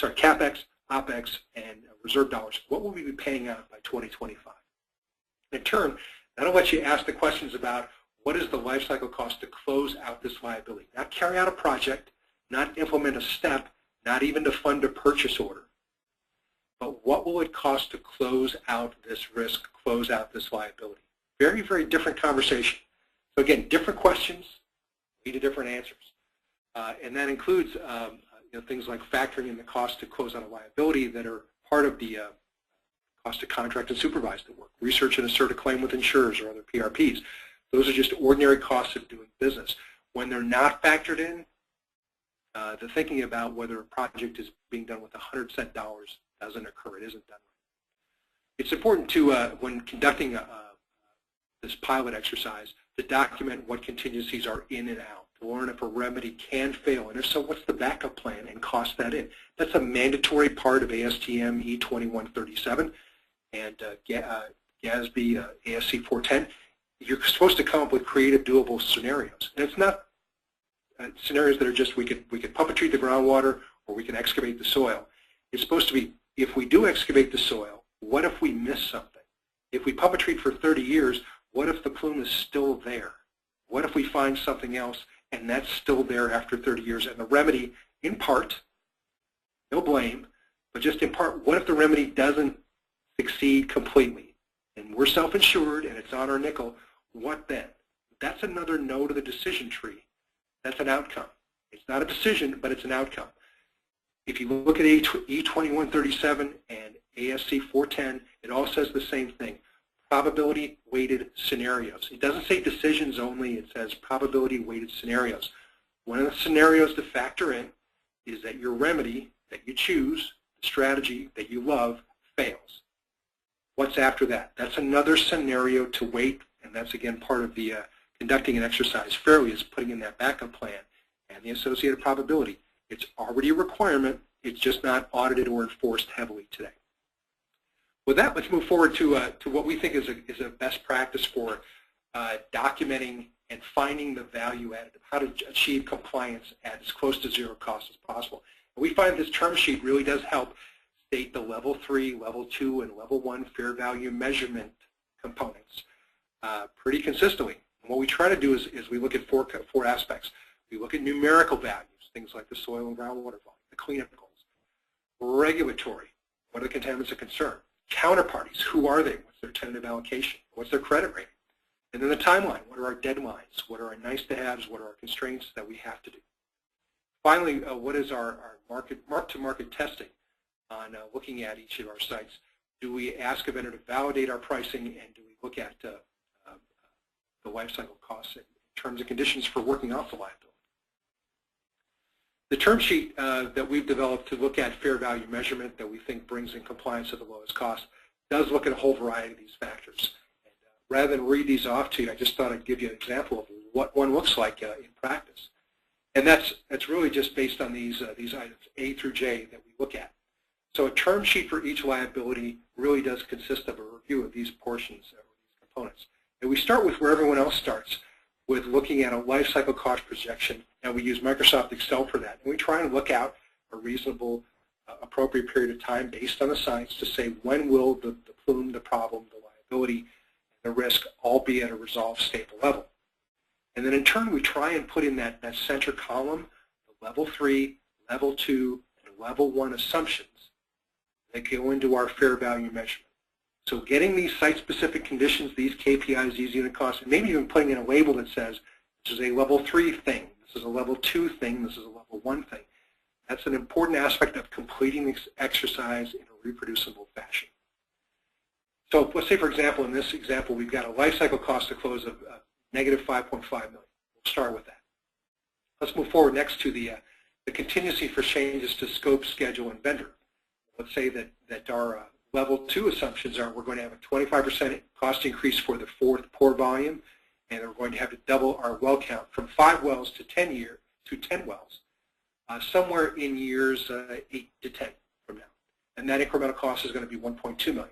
OpEx, and reserve dollars? What will we be paying out by 2025? In turn, that'll let you ask the questions about what is the life cycle cost to close out this liability, not carry out a project, not implement a step, not even to fund a purchase order. But what will it cost to close out this risk, close out this liability? Very, very different conversation. So again, different questions lead to different answers. And that includes things like factoring in the cost to close out a liability that are part of the cost to contract and supervise the work, research and assert a claim with insurers or other PRPs. Those are just ordinary costs of doing business. When they're not factored in, the thinking about whether a project is being done with 100 cent dollars doesn't occur. It isn't done right. It's important to, when conducting this pilot exercise, to document what contingencies are in and out, to learn if a remedy can fail, and if so, what's the backup plan, and cost that in. That's a mandatory part of ASTM E2137 and GASB ASC 410. You're supposed to come up with creative, doable scenarios, and it's not scenarios that are just we could pump and treat the groundwater or we can excavate the soil. It's supposed to be, if we do excavate the soil, what if we miss something? If we pump and treat for 30 years, what if the plume is still there? What if we find something else and that's still there after 30 years? And the remedy, in part, no blame, but just in part, what if the remedy doesn't succeed completely? And we're self-insured and it's on our nickel, what then? That's another node of the decision tree. That's an outcome. It's not a decision, but it's an outcome. If you look at E2137 and ASC 410, it all says the same thing, probability-weighted scenarios. It doesn't say decisions only, it says probability-weighted scenarios. One of the scenarios to factor in is that your remedy that you choose, the strategy that you love, fails. What's after that? That's another scenario to weight, and that's again part of the conducting an exercise fairly is putting in that backup plan and the associated probability. It's already a requirement, it's just not audited or enforced heavily today. With that, let's move forward to what we think is a best practice for documenting and finding the value added, how to achieve compliance at as close to zero cost as possible. And we find this term sheet really does help state the level 3, level 2, and level 1 fair value measurement components pretty consistently. And what we try to do is we look at four aspects. We look at numerical values, things like the soil and groundwater volume, the cleanup goals. Regulatory, what are the contaminants of concern? Counterparties, who are they? What's their tentative allocation? What's their credit rating? And then the timeline, what are our deadlines? What are our nice-to-haves? What are our constraints that we have to do? Finally, what is our mark-to-market testing on looking at each of our sites? Do we ask a vendor to validate our pricing, and do we look at the life cycle costs and terms and conditions for working off the liability? The term sheet that we've developed to look at fair value measurement that we think brings in compliance at the lowest cost does look at a whole variety of these factors. And, rather than read these off to you, I just thought I'd give you an example of what one looks like in practice. And that's really just based on these items, A through J, that we look at. So a term sheet for each liability really does consist of a review of these portions or these components. And we start with where everyone else starts. with looking at a life cycle cost projection, and we use Microsoft Excel for that. And we try and look out a reasonable, appropriate period of time based on the science to say when will the plume, the problem, the liability, the risk all be at a resolved stable level. And then in turn, we try and put in that center column the level 3, level 2, and level 1 assumptions that go into our fair value measurement. So getting these site-specific conditions, these KPIs, these unit costs, and maybe even putting in a label that says this is a level 3 thing, this is a level 2 thing, this is a level 1 thing. That's an important aspect of completing this exercise in a reproducible fashion. So let's say, for example, in this example, we've got a life cycle cost to close of negative $5.5 million. We'll start with that. Let's move forward next to the contingency for changes to scope, schedule, and vendor. Let's say that our level 2 assumptions are we're going to have a 25% cost increase for the 4th pour volume, and we're going to have to double our well count from 5 wells to 10 wells, somewhere in years 8 to 10 from now. And that incremental cost is going to be $1.2 million.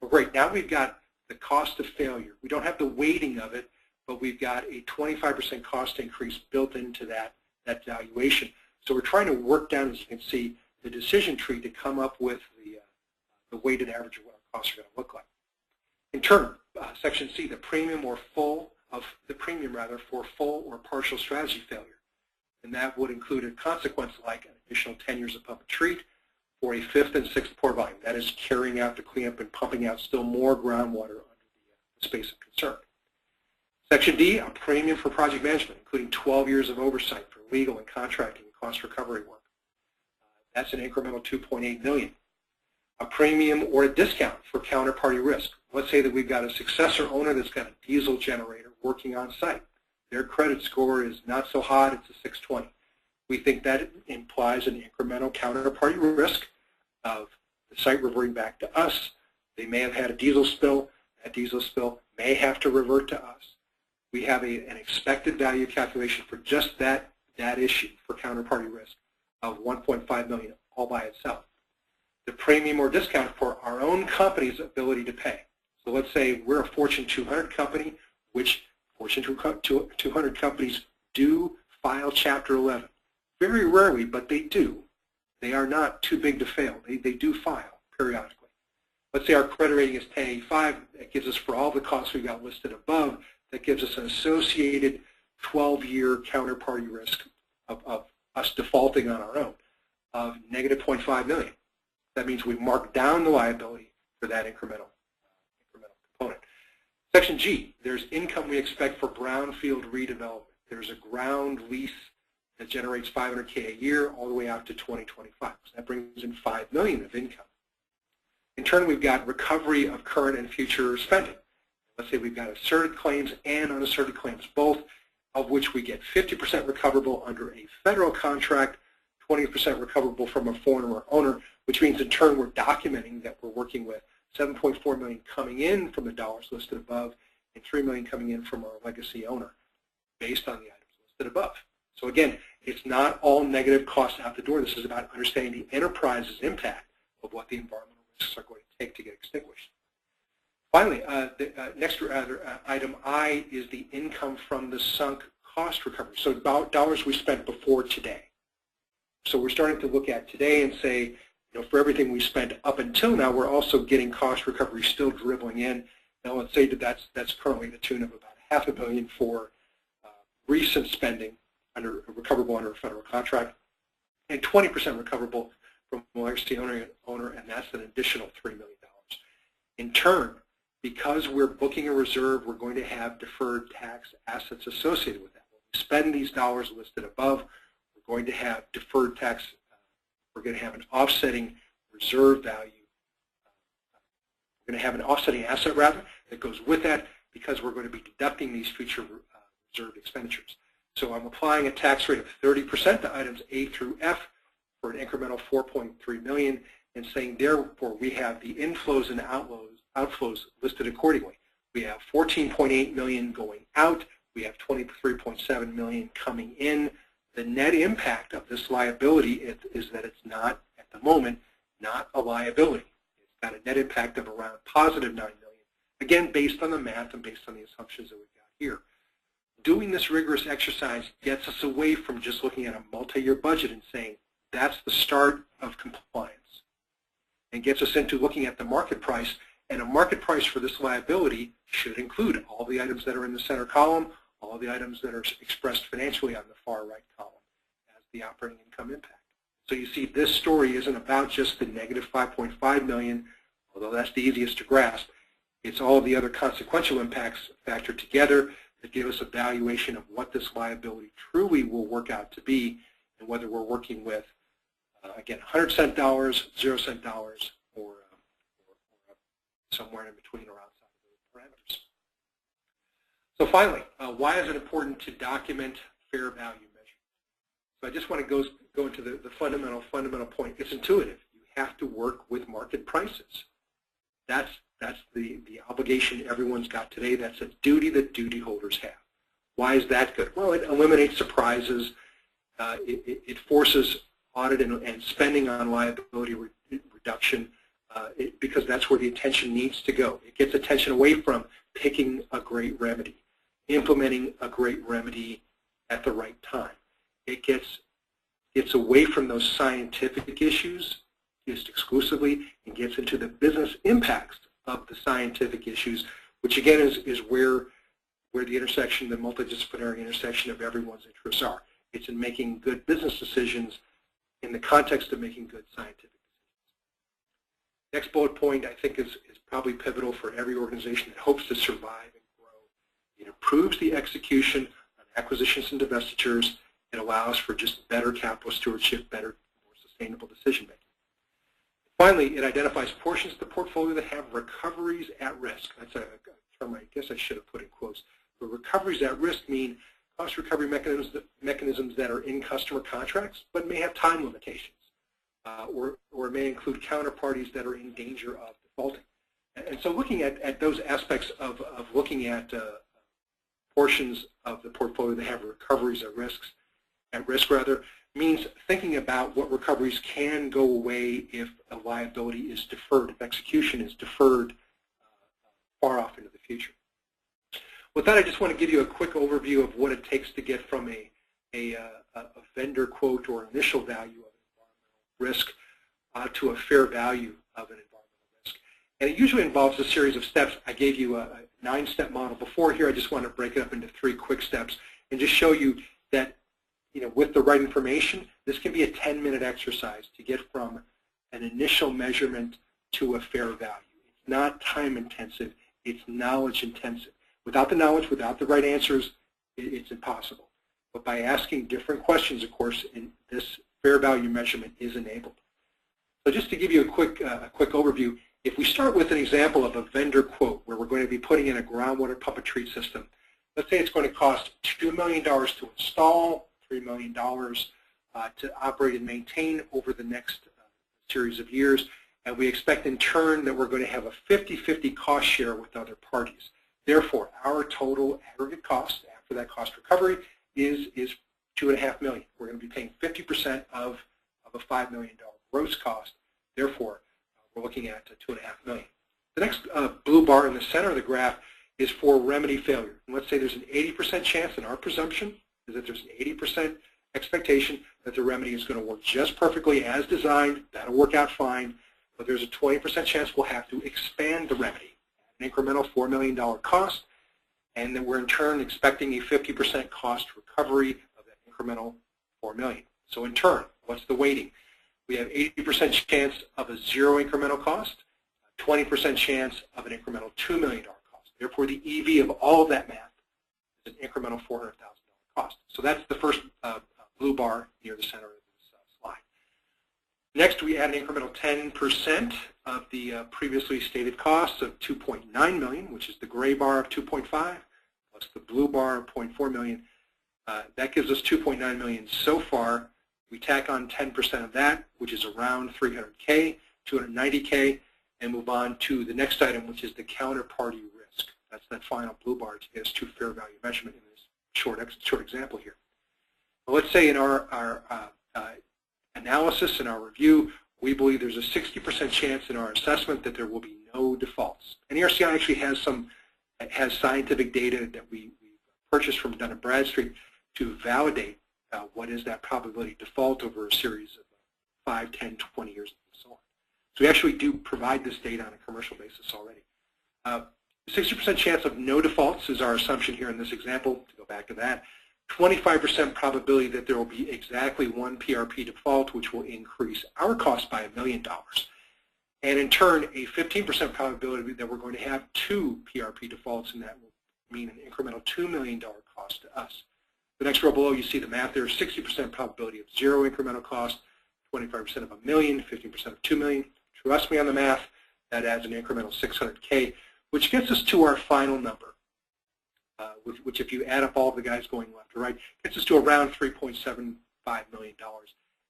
Well, great. Now we've got the cost of failure. We don't have the weighting of it, but we've got a 25% cost increase built into that valuation. So we're trying to work down, as you can see, the decision tree to come up with the weighted average of what our costs are going to look like. In turn, Section C, the premium for full or partial strategy failure. And that would include a consequence like an additional 10 years of pump and treat for a 5th and 6th pour volume. That is carrying out the cleanup and pumping out still more groundwater under the space of concern. Section D, a premium for project management, including 12 years of oversight for legal and contracting and cost recovery work. That's an incremental $2.8 million. A premium or a discount for counterparty risk. Let's say that we've got a successor owner that's got a diesel generator working on site. Their credit score is not so hot, it's a 620. We think that implies an incremental counterparty risk of the site reverting back to us. They may have had a diesel spill. That diesel spill may have to revert to us. We have an expected value calculation for just that issue for counterparty risk of $1.5 million all by itself. The premium or discount for our own company's ability to pay. So let's say we're a Fortune 200 company, which Fortune 200 companies do file Chapter 11. Very rarely, but they do. They are not too big to fail. They do file periodically. Let's say our credit rating is 1085. That gives us, for all the costs we've got listed above, that gives us an associated 12-year counterparty risk of us defaulting on our own of negative $0.5 million. That means we mark down the liability for that incremental component. Section G, there's income we expect for brownfield redevelopment. There's a ground lease that generates $500K a year all the way out to 2025. So that brings in $5 million of income. In turn, we've got recovery of current and future spending. Let's say we've got asserted claims and unasserted claims, both of which we get 50% recoverable under a federal contract, 20% recoverable from a foreign owner, which means in turn we're documenting that we're working with $7.4 million coming in from the dollars listed above and $3 million coming in from our legacy owner based on the items listed above. So again, it's not all negative costs out the door. This is about understanding the enterprise's impact of what the environmental risks are going to take to get extinguished. Finally, the next item I is the income from the sunk cost recovery. So about dollars we spent before today. So we're starting to look at today and say, for everything we spent up until now, we're also getting cost recovery still dribbling in. Now let's say that that's currently the tune of about $500 million for recent spending recoverable under a federal contract, and 20% recoverable from a legacy owner, and that's an additional $3 million. In turn, because we're booking a reserve, we're going to have deferred tax assets associated with that. When we spend these dollars listed above, we're going to have deferred tax. We're going to have an offsetting reserve value. We're going to have an offsetting asset, rather, that goes with that because we're going to be deducting these future reserved expenditures. So I'm applying a tax rate of 30% to items A through F for an incremental $4.3 million and saying, therefore, we have the inflows and outflows listed accordingly. We have $14.8 million going out. We have $23.7 million coming in. The net impact of this liability is that it's not, at the moment, not a liability. It's got a net impact of around positive $9 million, again, based on the math and based on the assumptions that we've got here. doing this rigorous exercise gets us away from just looking at a multi-year budget and saying that's the start of compliance, and gets us into looking at the market price, and a market price for this liability should include all the items that are in the center column, all the items that are expressed financially on the far right column as the operating income impact. So you see, this story isn't about just the negative $5.5 million, although that's the easiest to grasp. It's all the other consequential impacts factored together that give us a valuation of what this liability truly will work out to be, and whether we're working with, again, 100-cent dollars, 0-cent dollars, or somewhere in between or outside of those parameters. So finally, why is it important to document fair value measure? So I just want to go into the fundamental point. It's intuitive. You have to work with market prices. That's the obligation everyone's got today. That's a duty that duty holders have. Why is that good? Well, it eliminates surprises. It forces audit and spending on liability reduction because that's where the attention needs to go. It gets attention away from picking a great remedy, implementing a great remedy at the right time. It gets away from those scientific issues just exclusively and gets into the business impacts of the scientific issues, which again is where the intersection, the multidisciplinary intersection of everyone's interests are. It's in making good business decisions in the context of making good scientific decisions. Next bullet point, I think, is probably pivotal for every organization that hopes to survive and grow. It improves the execution on acquisitions and divestitures. It allows for just better capital stewardship, better, more sustainable decision making. Finally, it identifies portions of the portfolio that have recoveries at risk. That's a term I guess I should have put in quotes. But recoveries at risk mean cost recovery mechanisms that are in customer contracts but may have time limitations, or may include counterparties that are in danger of defaulting. And so looking at those aspects of looking at portions of the portfolio that have recoveries at risk means thinking about what recoveries can go away if a liability is deferred, if execution is deferred far off into the future. With that, I just want to give you a quick overview of what it takes to get from a vendor quote or initial value of an environmental risk to a fair value of an environmental risk. And it usually involves a series of steps. I gave you a 9-step model before. Here I just want to break it up into 3 quick steps and just show you that, with the right information, this can be a 10-minute exercise to get from an initial measurement to a fair value. It's not time intensive, it's knowledge intensive. Without the knowledge, without the right answers, it's impossible. But by asking different questions, of course, this fair value measurement is enabled. So just to give you a quick overview, if we start with an example of a vendor quote where we're going to be putting in a groundwater pump and treat system, let's say it's going to cost $2 million to install, $3 million to operate and maintain over the next series of years, and we expect in turn that we're going to have a 50-50 cost share with other parties. Therefore, our total aggregate cost after that cost recovery is $2.5 million. We're going to be paying 50% of a $5 million gross cost. Therefore, we're looking at $2.5 million. The next blue bar in the center of the graph is for remedy failure. And let's say there's an 80% chance, and our presumption is that there's an 80% expectation that the remedy is going to work just perfectly as designed. That'll work out fine. But there's a 20% chance we'll have to expand the remedy, an incremental $4 million cost, and then we're in turn expecting a 50% cost recovery of that incremental $4 million. So in turn, what's the weighting? We have 80% chance of a 0 incremental cost, 20% chance of an incremental $2 million cost. Therefore, the EV of all of that math is an incremental $400,000 cost. So that's the first blue bar near the center of this slide. Next, we add an incremental 10% of the previously stated costs of $2.9 million, which is the gray bar of 2.5, plus the blue bar of 0.4 million. That gives us 2.9 million so far. We tack on 10% of that, which is around 300K, 290K, and move on to the next item, which is the counterparty risk. That's that final blue bar to get us to fair value measurement in this short example here. Well, let's say in our analysis and our review, we believe there's a 60% chance in our assessment that there will be no defaults. And ERCI actually has scientific data that we purchased from Dun & Bradstreet to validate what is that probability of default over a series of 5, 10, 20 years, and so on. So we actually do provide this data on a commercial basis already. 60% chance of no defaults is our assumption here in this example. To go back to that, 25% probability that there will be exactly one PRP default, which will increase our cost by $1 million. And in turn, a 15% probability that we're going to have 2 PRP defaults, and that will mean an incremental $2 million cost to us. The next row below, you see the math there, 60% probability of 0 incremental cost, 25% of $1 million, 15% of $2 million. Trust me on the math, that adds an incremental $600K, which gets us to our final number, which if you add up all the guys going left to right, gets us to around $3.75 million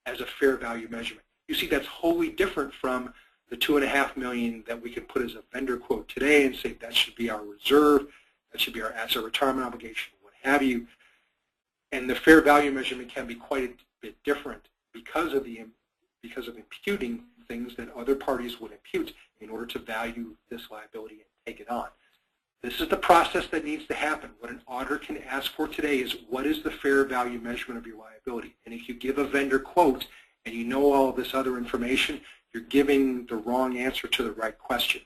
as a fair value measurement. You see that's wholly different from the $2.5 million that we can put as a vendor quote today and say that should be our reserve, that should be our asset retirement obligation, what have you. And the fair value measurement can be quite a bit different because of imputing things that other parties would impute in order to value this liability and take it on. This is the process that needs to happen. What an auditor can ask for today is what is the fair value measurement of your liability? And if you give a vendor quote and you know all of this other information, you're giving the wrong answer to the right question.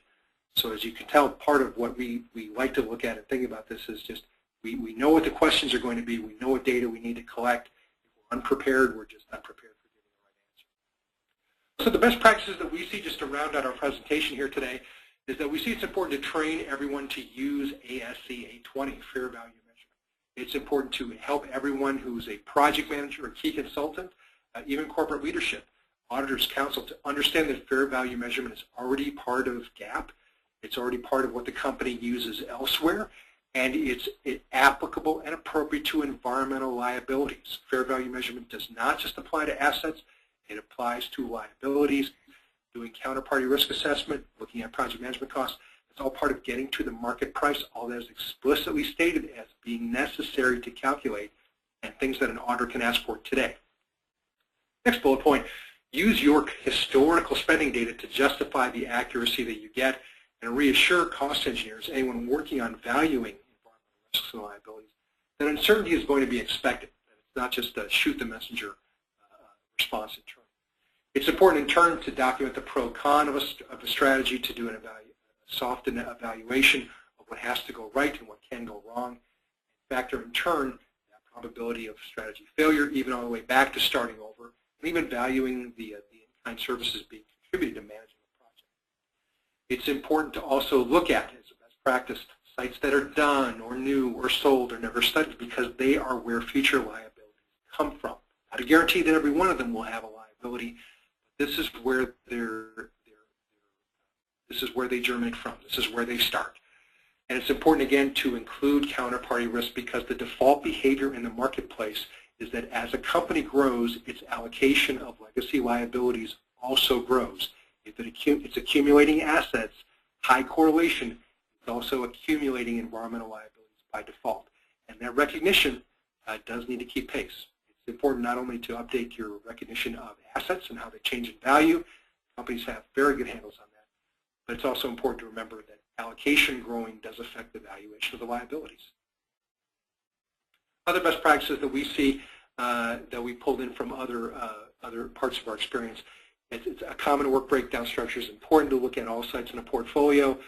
So as you can tell, part of what we like to look at and think about this is just we know what the questions are going to be. We know what data we need to collect. If we're unprepared, we're just not prepared for giving the right answer. So the best practices that we see, just to round out our presentation here today, is that we see it's important to train everyone to use ASC 820, fair value measurement. It's important to help everyone who's a project manager or key consultant, even corporate leadership, auditors, counsel, to understand that fair value measurement is already part of GAAP. It's already part of what the company uses elsewhere, and it's applicable and appropriate to environmental liabilities. Fair value measurement does not just apply to assets, it applies to liabilities. Doing counterparty risk assessment, looking at project management costs, it's all part of getting to the market price, all that is explicitly stated as being necessary to calculate, and things that an auditor can ask for today. Next bullet point, use your historical spending data to justify the accuracy that you get and reassure cost engineers, anyone working on valuing environmental risks and liabilities, that uncertainty is going to be expected. It's not just a shoot the messenger response in turn. It's important in turn to document the pro-con of a strategy, to do a soft evaluation of what has to go right and what can go wrong, and factor in turn that probability of strategy failure, even all the way back to starting over, and even valuing the in-kind services being contributed to managing the project. It's important to also look at, as a best practice, sites that are done or new or sold or never studied, because they are where future liabilities come from. Not a guarantee that every one of them will have a liability. This is where they germinate from. This is where they start. And it's important, again, to include counterparty risk, because the default behavior in the marketplace is that as a company grows, its allocation of legacy liabilities also grows. If it's accumulating assets, high correlation, it's also accumulating environmental liabilities by default. And that recognition does need to keep pace. It's important not only to update your recognition of assets and how they change in value. Companies have very good handles on that. But it's also important to remember that allocation growing does affect the valuation of the liabilities. Other best practices that we see that we pulled in from other parts of our experience, it's a common work breakdown structure. It's important to look at all sites in a portfolio.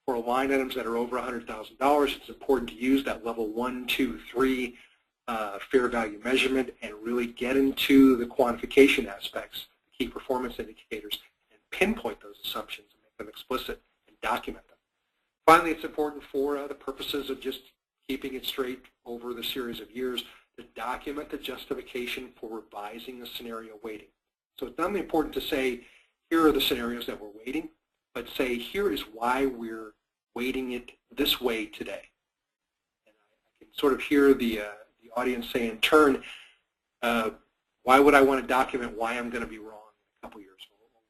For line items that are over $100,000, it's important to use that level 1, 2, 3 fair value measurement and really get into the quantification aspects, the key performance indicators, and pinpoint those assumptions and make them explicit and document them. Finally, it's important for the purposes of just keeping it straight over the series of years to document the justification for revising the scenario weighting. So it's not only important to say, here are the scenarios that we're weighting, but say, here is why we're weighting it this way today. And I can sort of hear the audience say in turn, why would I want to document why I'm going to be wrong in a couple years?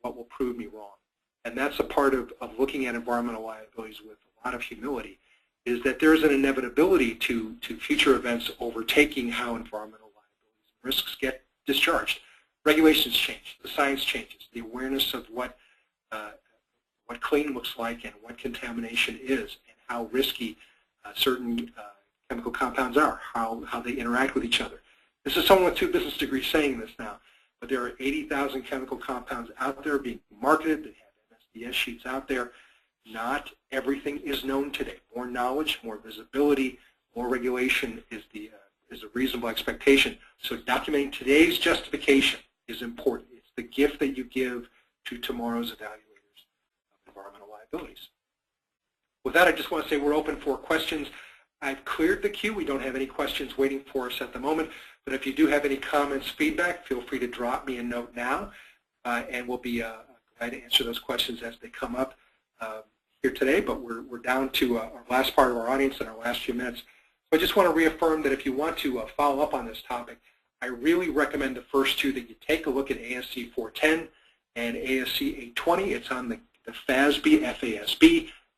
What will prove me wrong? And that's a part of looking at environmental liabilities with a lot of humility, is that there's an inevitability to future events overtaking how environmental liabilities and risks get discharged. Regulations change, the science changes, the awareness of what clean looks like and what contamination is and how risky certain chemical compounds are, how they interact with each other. This is someone with 2 business degrees saying this now, but there are 80,000 chemical compounds out there being marketed. They have MSDS sheets out there. Not everything is known today. More knowledge, more visibility, more regulation is a reasonable expectation. So documenting today's justification is important. It's the gift that you give to tomorrow's evaluators of environmental liabilities. With that, I just want to say we're open for questions. I've cleared the queue. We don't have any questions waiting for us at the moment. But if you do have any comments, feedback, feel free to drop me a note now, and we'll be glad to answer those questions as they come up here today. But we're down to our last part of our audience in our last few minutes. So I just want to reaffirm that if you want to follow up on this topic, I really recommend the first 2 that you take a look at ASC 410 and ASC 820. It's on the FASB,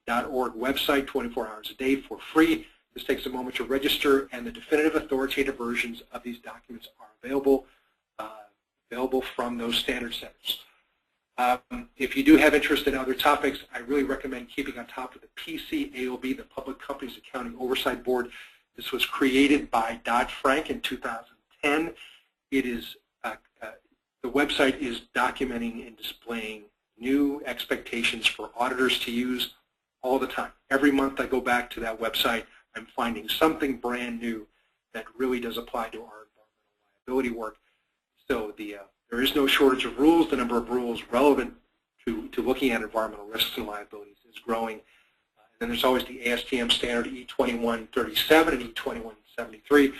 FASB.org website 24 hours a day for free. This takes a moment to register, and the definitive authoritative versions of these documents are available from those standard centers. If you do have interest in other topics, I really recommend keeping on top of the PCAOB, the Public Companies Accounting Oversight Board. This was created by Dodd-Frank in 2010. It is the website is documenting and displaying new expectations for auditors to use all the time. Every month I go back to that website, I'm finding something brand new that really does apply to our environmental liability work. So there is no shortage of rules. The number of rules relevant to looking at environmental risks and liabilities is growing. And then there's always the ASTM standard E2137 and E2173.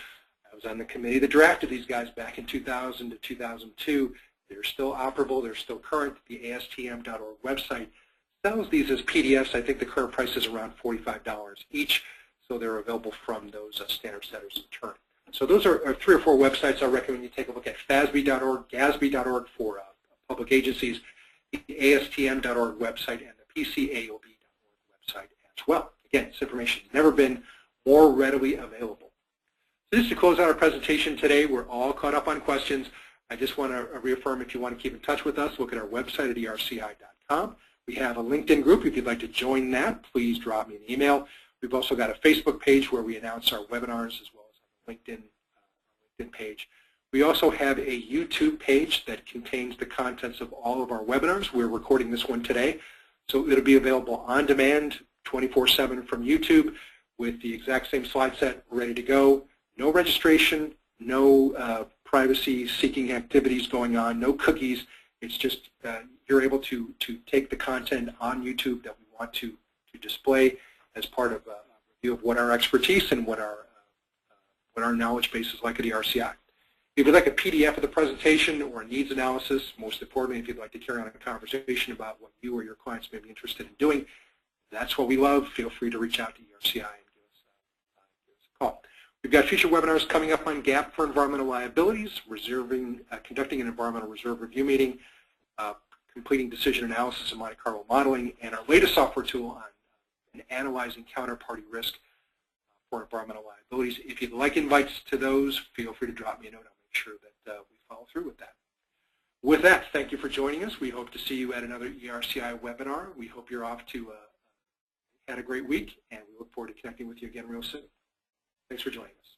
I was on the committee that drafted these guys back in 2000 to 2002. They're still operable. They're still current. The ASTM.org website sells these as PDFs. I think the current price is around $45 each. So they're available from those standard setters in turn. So those are 3 or 4 websites I recommend you take a look at. FASB.org, GASB.org for public agencies, the ASTM.org website, and the PCAOB.org website as well. Again, this information has never been more readily available. So just to close out our presentation today, we're all caught up on questions. I just want to reaffirm, if you want to keep in touch with us, look at our website at ERCI.com. We have a LinkedIn group. If you'd like to join that, please drop me an email. We've also got a Facebook page where we announce our webinars, as well as a LinkedIn page. We also have a YouTube page that contains the contents of all of our webinars. We're recording this one today, so it'll be available on demand 24/7 from YouTube with the exact same slide set ready to go. No registration, no privacy-seeking activities going on, no cookies. It's just you're able to take the content on YouTube that we want to display as part of a review of what our expertise and what our knowledge base is like at ERCI. If you'd like a PDF of the presentation or a needs analysis, most importantly, if you'd like to carry on a conversation about what you or your clients may be interested in doing, that's what we love. Feel free to reach out to ERCI and give us a call. We've got future webinars coming up on GAP for environmental liabilities, conducting an environmental reserve review meeting, completing decision analysis and Monte Carlo modeling, and our latest software tool on analyzing counterparty risk for environmental liabilities. If you'd like invites to those, feel free to drop me a note. I'll make sure that we follow through with that. With that, thank you for joining us. We hope to see you at another ERCI webinar. We hope you're off to had a great week, and we look forward to connecting with you again real soon. Thanks for joining us.